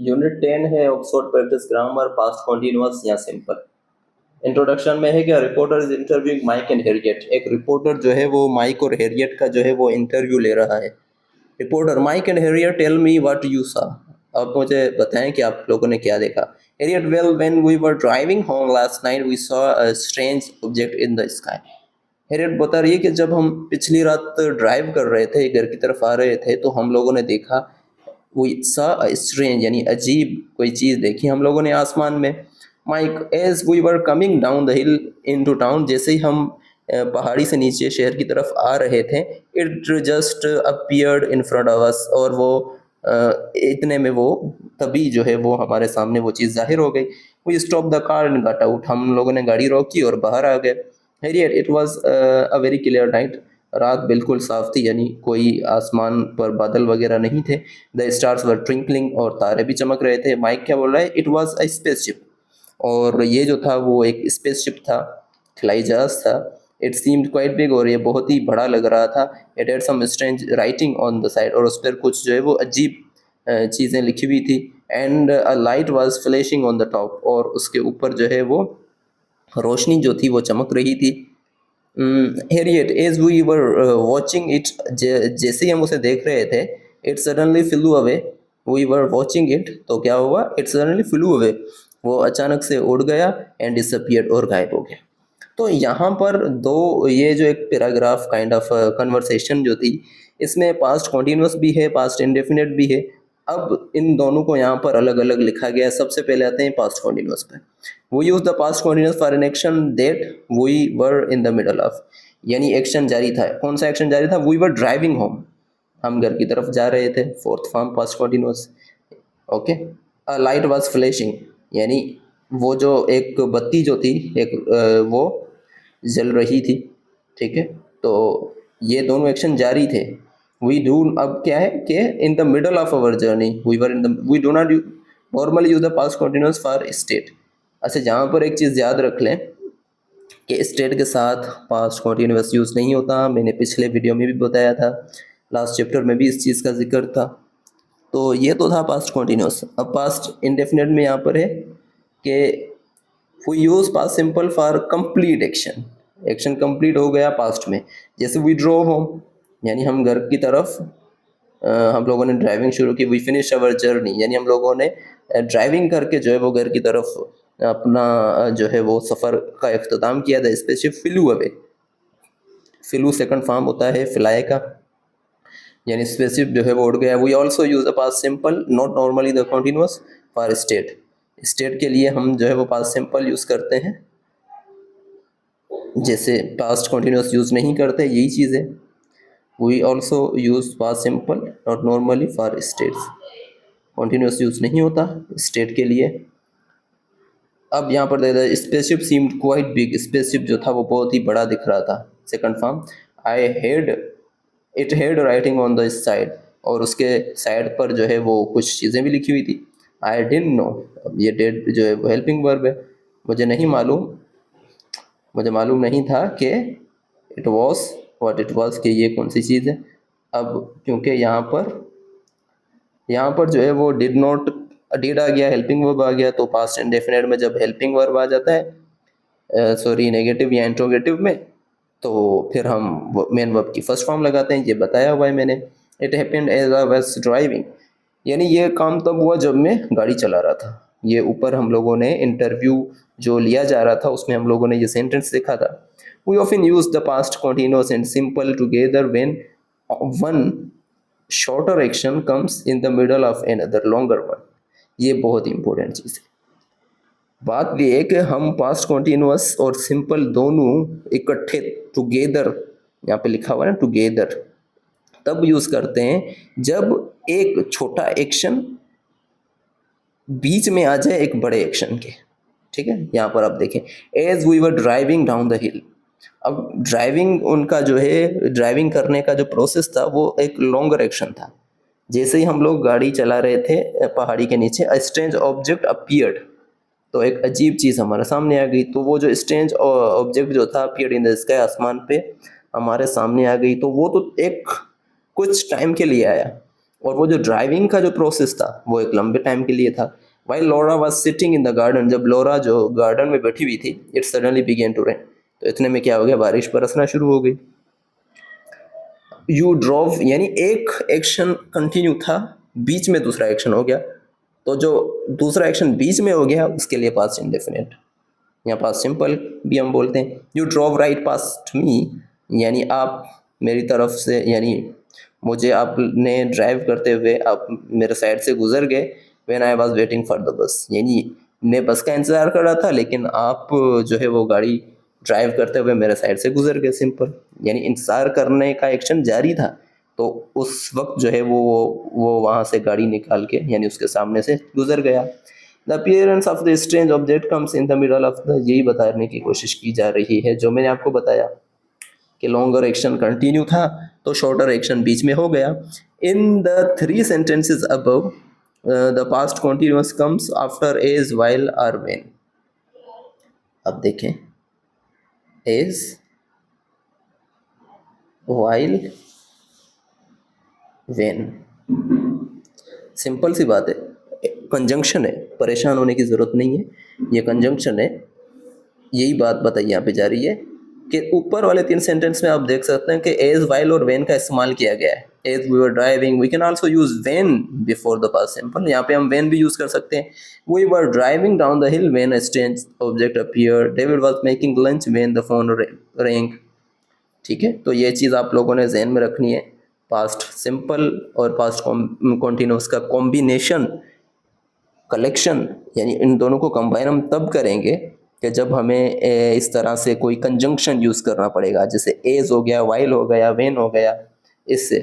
Unit 10 है Oxford practice grammar past continuous या simple. Introduction में है कि reporter is interviewing Mike and Harriet. एक रिपोर्टर जो है वो माइक और हैरियट का जो है वो इंटरव्यू ले रहा है। Reporter: Mike and Harriet, tell me what you saw. अब मुझे बताएं कि आप लोगों ने क्या देखा। Harriet: well, when we were driving home last night we saw a strange object in the sky. Harriet बता रही है कि जब हम पिछली रात ड्राइव कर रहे थे, घर की तरफ आ रहे थे, तो हम लोगों ने देखा वी सा स्ट्रेंज यानी अजीब कोई चीज़ देखी हम लोगों ने आसमान में। Mike: as we were coming down the hill into town, जैसे ही हम पहाड़ी से नीचे शहर की तरफ आ रहे थे, it just appeared in front of us, और वो इतने में वो तभी जो है वो हमारे सामने वो चीज़ जाहिर हो गई। We stop the car and got out, हम लोगों ने गाड़ी रोकी और बाहर आ गए। Harriet: it was a very clear night, रात बिल्कुल साफ थी, यानी कोई आसमान पर बादल वगैरह नहीं थे। द स्टार्स वर ट्विंकलिंग, और तारे भी चमक रहे थे। माइक क्या बोल रहा है? इट वाज अ स्पेसशिप, और ये जो था वो एक स्पेसशिप था, खिलाई जहाज था। इट सीम्ड क्वाइट बिग, और ये बहुत ही बड़ा लग रहा था। It had some strange writing on the side, और उस पर कुछ जो है वो अजीब चीज़ें लिखी हुई थी। And a light was flashing on the top, और उसके ऊपर जो है वो रोशनी जो थी वो चमक रही थी। Harriet: as we were watching it, जैसे ही हम उसे देख रहे थे, it suddenly flew away. We were watching it, तो क्या हुआ? इट सडनली फ्लू अवे, वो अचानक से उड़ गया। एंड डिसअपियर्ड, और गायब हो गया। तो यहाँ पर दो, ये जो एक पैराग्राफ काइंड ऑफ कन्वर्सेशन जो थी, इसमें पास्ट कॉन्टिन्यूस भी है, पास्ट इंडेफिनिट भी है। अब इन दोनों को यहाँ पर अलग अलग लिखा गया है। सबसे पहले आते हैं पास्ट कॉन्टिन्यूस पे। वो use the past continuous for an action that we were in the middle of, यानी एक्शन जारी था। कौन सा एक्शन जारी था? वी वर ड्राइविंग होम, हम घर की तरफ जा रहे थे। Fourth form past continuous. Okay. A light was flashing, यानी वो जो एक बत्ती जो थी, एक वो जल रही थी। ठीक है, तो ये दोनों एक्शन जारी थे। वी डू, अब क्या है कि in the middle of our journey we were in the, we do not normally use the past continuous for state. अच्छा, जहाँ पर एक चीज़ याद रख लें कि स्टेट के साथ पास्ट कॉन्टिन्यूस यूज़ नहीं होता। मैंने पिछले वीडियो में भी बताया था, लास्ट चैप्टर में भी इस चीज़ का जिक्र था। तो ये तो था पास्ट कॉन्टिन्यूस। अब पास्ट इंडेफिनिट में यहाँ पर है कि we use past simple for complete action. Action complete हो गया पास्ट में, जैसे वी ड्रोव होम, यानी हम घर की तरफ हम लोगों ने ड्राइविंग शुरू की। वी फिनिश अवर जर्नी, यानी हम लोगों ने ड्राइविंग करके जो है वो घर की तरफ अपना जो है वो सफ़र का इख्तिताम किया। The spaceship flu away, flu second form होता है फ्लाई का, यानी स्पेसशिप जो है वो उड़ गया। We also use the past simple not normally the continuous for state. State के लिए हम जो है वो पास्ट सिंपल यूज़ करते हैं, जैसे पास्ट कॉन्टिन्यूस यूज़ नहीं करते, यही चीज़ है। We also use past simple not normally for states, continuous use नहीं होता स्टेट के लिए। अब यहाँ पर देखा, spaceship seemed quite big, spaceship जो था वो बहुत ही बड़ा दिख रहा था। Second form, I had it had writing on the side, और उसके साइड पर जो है वो कुछ चीज़ें भी लिखी हुई थी। आई डिडंट नो, अब ये डेड जो है वो हेल्पिंग वर्ब है। मुझे नहीं मालूम, मुझे मालूम नहीं था कि it was what it was, कि ये कौन सी चीज़ है। अब क्योंकि यहाँ पर जो है वो डिड नॉट, डिड आ गया, हेल्पिंग वर्ब आ गया, तो पास्ट इंडेफिनिट में जब हेल्पिंग वर्ब आ जाता है, सॉरी नेगेटिव या इंट्रोगेटिव में, तो फिर हम मेन वर्ब की फर्स्ट फॉर्म लगाते हैं। ये बताया हुआ है मैंने। It happened as I was driving, यानी ये काम तब हुआ जब मैं गाड़ी चला रहा था। ये ऊपर हम लोगों ने इंटरव्यू जो लिया जा रहा था उसमें हम लोगों ने ये सेंटेंस देखा था। We often use the past continuous and simple together when one shorter action comes in the middle of another longer one. ये बहुत इंपॉर्टेंट चीज़ है। बात ये है कि हम पास्ट कॉन्टिन्यूअस और सिंपल दोनों इकट्ठे टुगेदर, यहाँ पे लिखा हुआ है ना टुगेदर, तब यूज करते हैं जब एक छोटा एक्शन बीच में आ जाए एक बड़े एक्शन के। ठीक है, यहाँ पर आप देखें, as we were driving down the hill. अब ड्राइविंग, उनका जो है ड्राइविंग करने का जो प्रोसेस था वो एक लॉन्गर एक्शन था। जैसे ही हम लोग गाड़ी चला रहे थे पहाड़ी के नीचे, अ स्ट्रेंज ऑब्जेक्ट अपीयर्ड, तो एक अजीब चीज़ हमारे सामने आ गई। तो वो जो स्ट्रेंज ऑब्जेक्ट जो था अपीयर्ड इन द स्काई, आसमान पे हमारे सामने आ गई। तो वो तो एक कुछ टाइम के लिए आया, और वो जो ड्राइविंग का जो प्रोसेस था वो एक लंबे टाइम के लिए था। While Laura was sitting in the garden, जब लोरा जो गार्डन में बैठी हुई थी, it suddenly began to rain, तो इतने में क्या हो गया, बारिश बरसना शुरू हो गई। यू ड्रॉव यानी एक एक्शन कंटिन्यू था, बीच में दूसरा एक्शन हो गया, तो जो दूसरा एक्शन बीच में हो गया उसके लिए पास्ट इंडेफिनिट या पास्ट सिंपल भी हम बोलते हैं। यू ड्रॉव राइट पास्ट मी, यानी आप मेरी तरफ से, यानी मुझे आपने ड्राइव करते हुए आप मेरे साइड से गुजर गए। When I was waiting for the bus, यानी मैं बस का इंतज़ार कर रहा था लेकिन आप जो है वो गाड़ी ड्राइव करते हुए मेरे साइड से गुजर गए। सिंपल, यानी इंतज़ार करने का एक्शन जारी था, तो उस वक्त जो है वो वहाँ से गाड़ी निकाल के यानी उसके सामने से गुजर गया। The appearance of the strange object comes in the middle of the, यही बताने की कोशिश की जा रही है जो मैंने आपको बताया कि लॉन्गर एक्शन कंटिन्यू था तो शॉर्टर एक्शन बीच में हो गया। In the three sentences above the past continuous comes after as while or when. अब देखें, एज, वाइल, व्हेन, सिंपल सी बात है, कंजंक्शन है, परेशान होने की ज़रूरत नहीं है, ये कंजंक्शन है। यही बात बताई यहाँ पे जा रही है कि ऊपर वाले 3 सेंटेंस में आप देख सकते हैं कि एज, वाइल और व्हेन का इस्तेमाल किया गया है। As we were driving, we can also use when before the past simple, यहाँ पे हम व्हेन भी यूज कर सकते हैं। We were driving down the hill when a strange object appeared, David was making lunch when the phone ring. ठीक है, तो ये चीज़ आप लोगों ने जहन में रखनी है। पास्ट सिंपल और पास्ट कॉन्टिन्यूस का कॉम्बिनेशन, कलेक्शन, यानी इन दोनों को कंबाइन हम तब करेंगे कि जब हमें इस तरह से कोई कंजंक्शन यूज़ करना पड़ेगा, जैसे एज हो गया, वाइल हो गया, व्हेन हो गया। इससे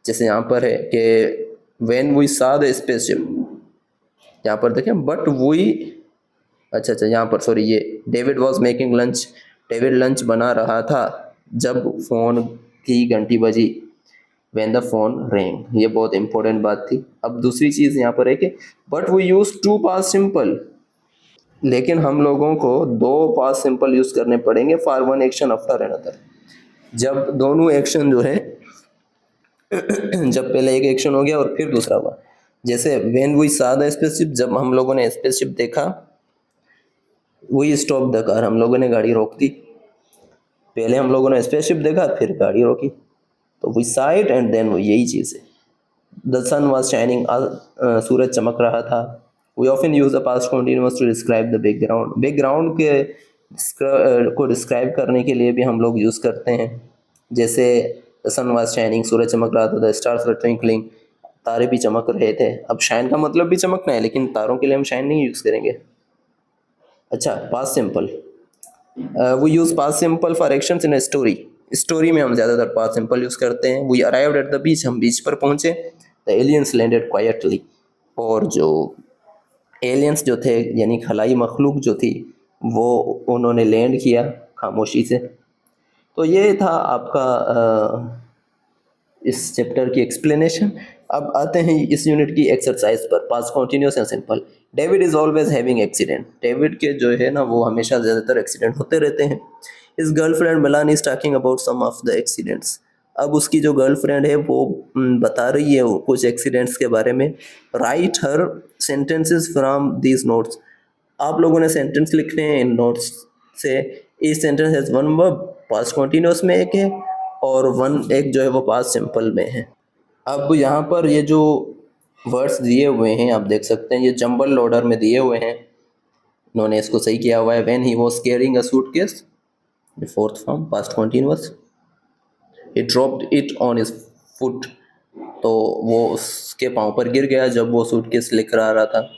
जैसे यहाँ पर है कि when we saw the spaceship, यहाँ पर देखें बट वी, अच्छा यहाँ पर सॉरी, ये David was making lunch, David lunch बना रहा था जब फ़ोन की घंटी बजी, व्हेन द फोन रिंग, ये बहुत इंपॉर्टेंट बात थी। अब दूसरी चीज़ यहाँ पर है कि but we use two past simple, लेकिन हम लोगों को 2 पास्ट सिंपल यूज़ करने पड़ेंगे for one action after another. जब दोनों एक्शन जो है जब पहले एक एक्शन हो गया और फिर दूसरा हुआ, जैसे when we saw the spaceship, जब हम लोगों ने स्पेसशिप देखा, वी स्टॉप द कार, हम लोगों ने गाड़ी रोक दी। पहले हम लोगों ने स्पेसशिप देखा फिर गाड़ी रोकी, तो we saw it and then, यही चीज़ है। द सन वॉज शाइनिंग, सूरज चमक रहा था। We often use the past continuous to describe the background, background के को डिस्क्राइब करने के लिए भी हम लोग यूज़ करते हैं। जैसे द सन वॉज शाइनिंग, सूरज चमक रहा था, द स्टार्स वर ट्विंकलिंग, तारे भी चमक रहे थे। अब शाइन का मतलब भी चमकना है, लेकिन तारों के लिए हम शाइन नहीं यूज़ करेंगे। अच्छा, past simple, we use past simple for actions in a story, story में हम ज़्यादातर पास्ट सिंपल यूज़ करते हैं। We arrived at the beach, हम बीच पर पहुँचे। द एलियंस लैंडेड क्वाइटली, और जो एलियंस जो थे यानी खलाई मखलूक जो थी वो उन्होंने लैंड किया खामोशी से। तो ये था आपका इस चैप्टर की एक्सप्लेनेशन। अब आते हैं इस यूनिट की एक्सरसाइज पर, past continuous and simple. David is always having accident, David के जो है ना वो हमेशा ज़्यादातर एक्सीडेंट होते रहते हैं। इस girlfriend Melanie is talking about some of the accidents, अब उसकी जो गर्लफ्रेंड है वो बता रही है वो कुछ एक्सीडेंट्स के बारे में। Right her sentences from these notes, आप लोगों ने सेंटेंस लिखने हैं इन नोट्स से। इस sentence has one verb, past continuous में एक है और वन एक जो है वो पास्ट सिंपल में है। अब यहाँ पर ये जो वर्ड्स दिए हुए हैं आप देख सकते हैं, ये जंबल ऑर्डर में दिए हुए हैं, उन्होंने इसको सही किया हुआ है। When he was carrying a suitcase, fourth form past continuous. He dropped it on his foot, तो वो उसके पाँव पर गिर गया जब वो सूटकेस लेकर आ रहा था।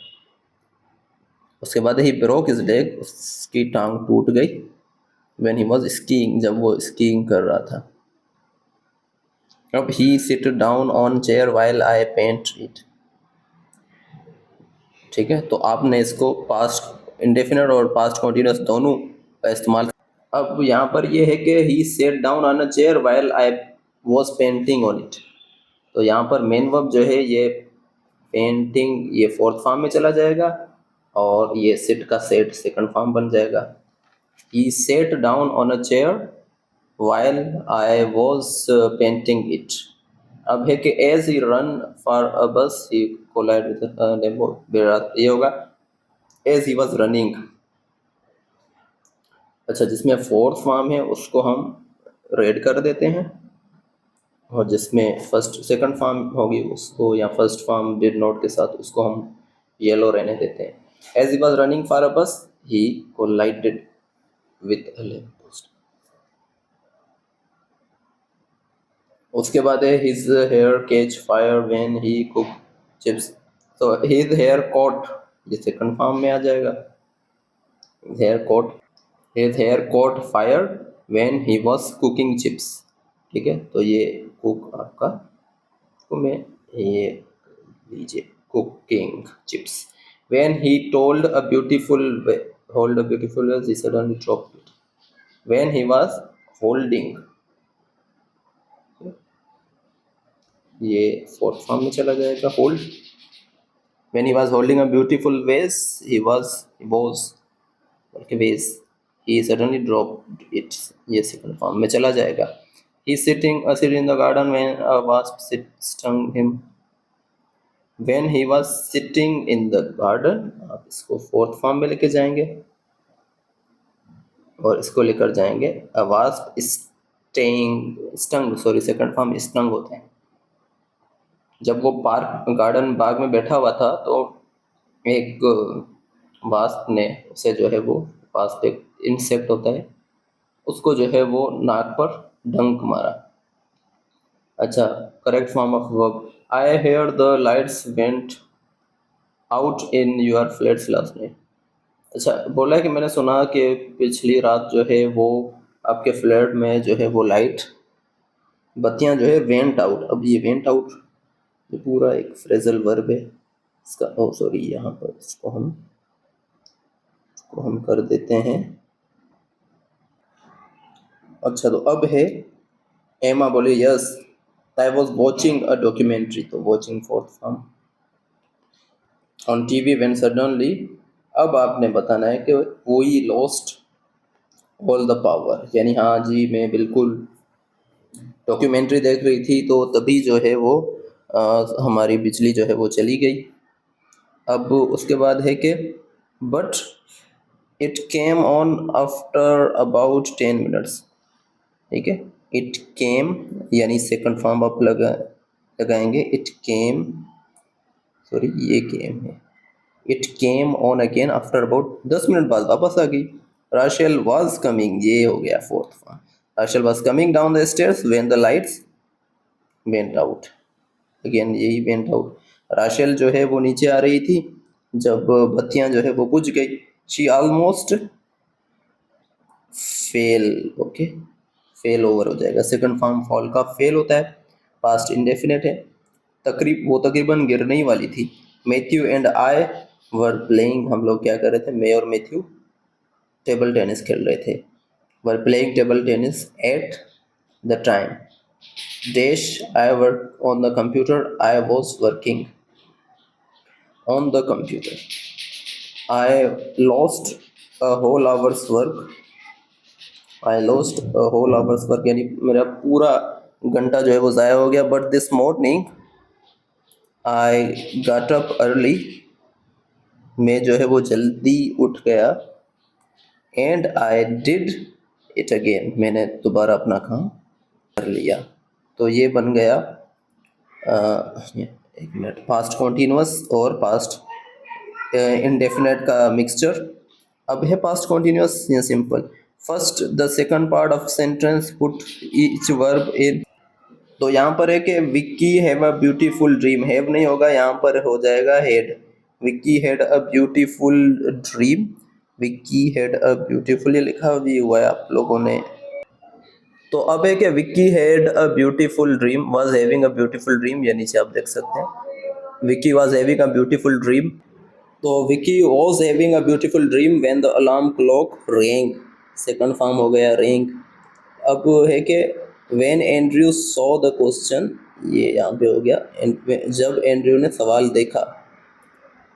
उसके बाद ही ब्रोक हिज लेग, उसकी टांग टूट गई। व्हेन ही वाज स्कीइंग, जब वो स्कीइंग कर रहा था। अब he sit down on chair while I paint it, ठीक है, तो आपने इसको पास्ट इंडेफिनिट और पास्ट कॉन्टिन्यूस दोनों का इस्तेमाल। अब यहाँ पर ये है कि he sat down on a chair while I was painting on it, तो यहाँ पर मेन वर्ब जो है ये पेंटिंग, ये फोर्थ फॉर्म में चला जाएगा और ये सिट का सेट सेकंड फॉर्म बन जाएगा। He sat down on a chair while I was painting it, अब है कि as he run for a bus he collide with Lambo, ये होगा एज ही वॉज रनिंग। अच्छा, जिसमें फोर्थ फॉर्म है उसको हम रेड कर देते हैं, और जिसमें फर्स्ट सेकंड फॉर्म होगी उसको, या फर्स्ट फॉर्म डिड नॉट के साथ, उसको हम येलो रहने देते हैं। As he was running for a bus he collided with a lamp post. उसके बाद है his hair catch fire when he cook chips. तो हिज हेयर कॉट, ये सेकंड फॉर्म में आ जाएगा। Hair caught, his hair caught fire when he was cooking chips. ठीक है, तो ये कुक आपका को में ये लीजिए cooking chips. When he told a beautiful hold a beautiful he suddenly dropped it. When he was holding, ये फोर्थ फॉर्म में चला जाएगा hold. When he was holding a beautiful vase, okay, vase, he suddenly dropped it, ये second form में चला जाएगा। He sitting in the garden when a wasp stung him। When he was sitting in the garden, आप इसको fourth form में लेके जाएंगे, और इसको लेकर जाएंगे a wasp stung, sorry second form stung होते हैं। जब वो पार्क गार्डन बाग में बैठा हुआ था तो एक वास्प ने उसे जो है वो, वास्प एक इंसेक्ट होता है, उसको जो है वो नाक पर डंक मारा। अच्छा, correct form of verb, I hear the lights went out in your flats last night. अच्छा, बोला है कि मैंने सुना कि पिछली रात जो है वो आपके फ्लैट में जो है वो लाइट, बत्तियां जो है वेंट आउट। अब ये वेंट आउट ये पूरा एक फ्रेजल वर्ब है इसका, ओ सॉरी, यहाँ पर इसको हम कर देते हैं। अच्छा, तो अब है एमा बोले yes I was watching a documentary, तो watching fourth form. On TV when suddenly, अब आपने बताना है कि we lost all the power, यानी हाँ जी मैं बिल्कुल डॉक्यूमेंट्री देख रही थी तो तभी जो है वो हमारी बिजली जो है वो चली गई। अब उसके बाद है कि but it came on after about 10 minutes. ठीक है, इट केम यानी सेकंड फॉर्म आप लगाएंगे, इट केम, सॉरी ये केम है, it came on again after about 10 minute बाद वापस आ गई। राशेल वाज कमिंग, ये हो गया fourth form. Rachel was coming down the stairs when the lights went out, again यही वेंट आउट। राशेल जो है वो नीचे आ रही थी जब बत्तियां जो है वो बुझ गई। She almost fail, okay, fail over हो जाएगा। सेकंड फॉर्म फॉल का फेल होता है, पास्ट इंडेफिनेट है। वो तकरीबन गिरने ही वाली थी। Matthew and I were playing, हम लोग क्या कर रहे थे, मैं और मैथ्यू टेबल टेनिस खेल रहे थे। Were playing table tennis at the time dash I work on the computer, I was working on the computer. I lost a whole hour's work, I lost a whole hour's work यानी मेरा पूरा घंटा जो है वो ज़ाया हो गया। But this morning I got up early, मैं जो है वो जल्दी उठ गया। And I did it again, मैंने दोबारा अपना काम कर लिया। तो ये बन गया एक मिनट, पास्ट कॉन्टिन्यूअस और पास्ट इंडेफिनेट का मिक्सचर। अब है पास्ट कॉन्टिन्यूअस या simple. First the second part of sentence put each verb in, तो यहाँ पर है कि Vicky have a beautiful dream, have नहीं होगा, यहाँ पर हो जाएगा head. Vicky had a beautiful dream, Vicky had a beautiful, ये लिखा भी हुआ है आप लोगों ने। तो अब है कि Vicky had a beautiful dream, was having a beautiful dream, ये नीचे आप देख सकते हैं। Vicky was having a beautiful dream, तो Vicky was having a beautiful dream when the alarm clock rang, second form हो गया रेंग। अब है कि when Andrew saw the question, ये यहाँ पे हो गया जब एंड्रयू ने सवाल देखा।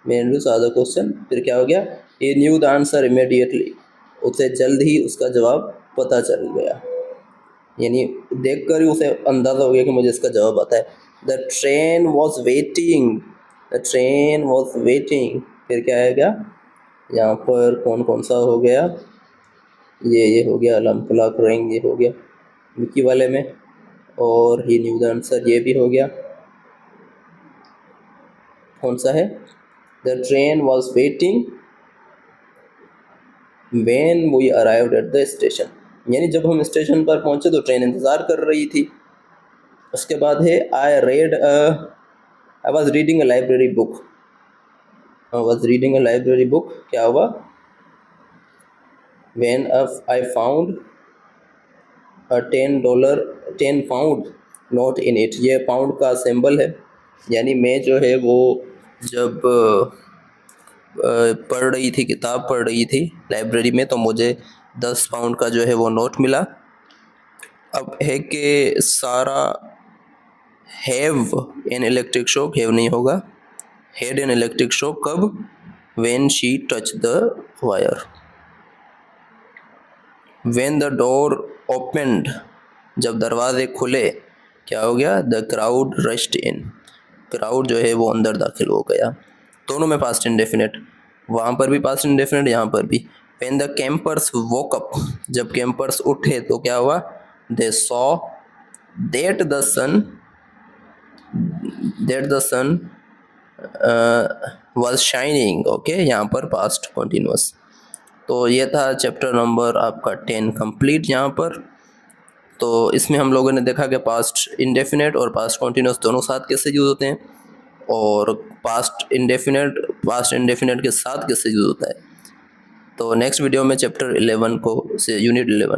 When Andrew saw the question, फिर क्या हो गया, ही न्यू द आंसर इमीडिएटली, उसे जल्द ही उसका जवाब पता चल गया। यानी देख कर ही उसे अंदाज़ा हो गया कि मुझे इसका जवाब आता है। The train was waiting, the train was waiting. फिर क्या आएगा यहाँ पर, कौन कौन सा हो गया, ये हो गया, अलार्म क्लॉक रिंग, ये हो गया विकी वाले में, और ही न्यू द आंसर, ये भी हो गया। कौन सा है, the train was waiting when we arrived at the station, यानी जब हम स्टेशन पर पहुंचे तो ट्रेन इंतज़ार कर रही थी। उसके बाद है I was reading a library book, I was reading a library book, क्या हुआ, when I found a $10 note in it, ये पाउंड का सिंबल है। यानी मैं जो है वो जब पढ़ रही थी, किताब पढ़ रही थी लाइब्रेरी में, तो मुझे 10 पाउंड का जो है वो नोट मिला। अब है कि सारा have an electric shock, have नहीं होगा, हैड एन इलेक्ट्रिक शॉक कब, when she touch the wire. When the door opened, जब दरवाजे खुले, क्या हो गया, the crowd rushed in, crowd जो है वो अंदर दाखिल हो गया। दोनों में पास्ट इंडेफिनिट, वहाँ पर भी पास्ट इंडेफिनिट, यहाँ पर भी। When the campers woke up, जब कैंपर्स उठे तो क्या हुआ, they saw that the sun was shining. Okay, यहाँ पर पास्ट कॉन्टिन्यूस। तो ये था चैप्टर नंबर आपका 10 कंप्लीट यहाँ पर। तो इसमें हम लोगों ने देखा कि पास्ट इंडेफिनेट और पास्ट कॉन्टिन्यूस दोनों साथ कैसे यूज़ होते हैं, और पास्ट इंडेफिनेट के साथ कैसे यूज़ होता है। तो नेक्स्ट वीडियो में चैप्टर 11 को से यूनिट 11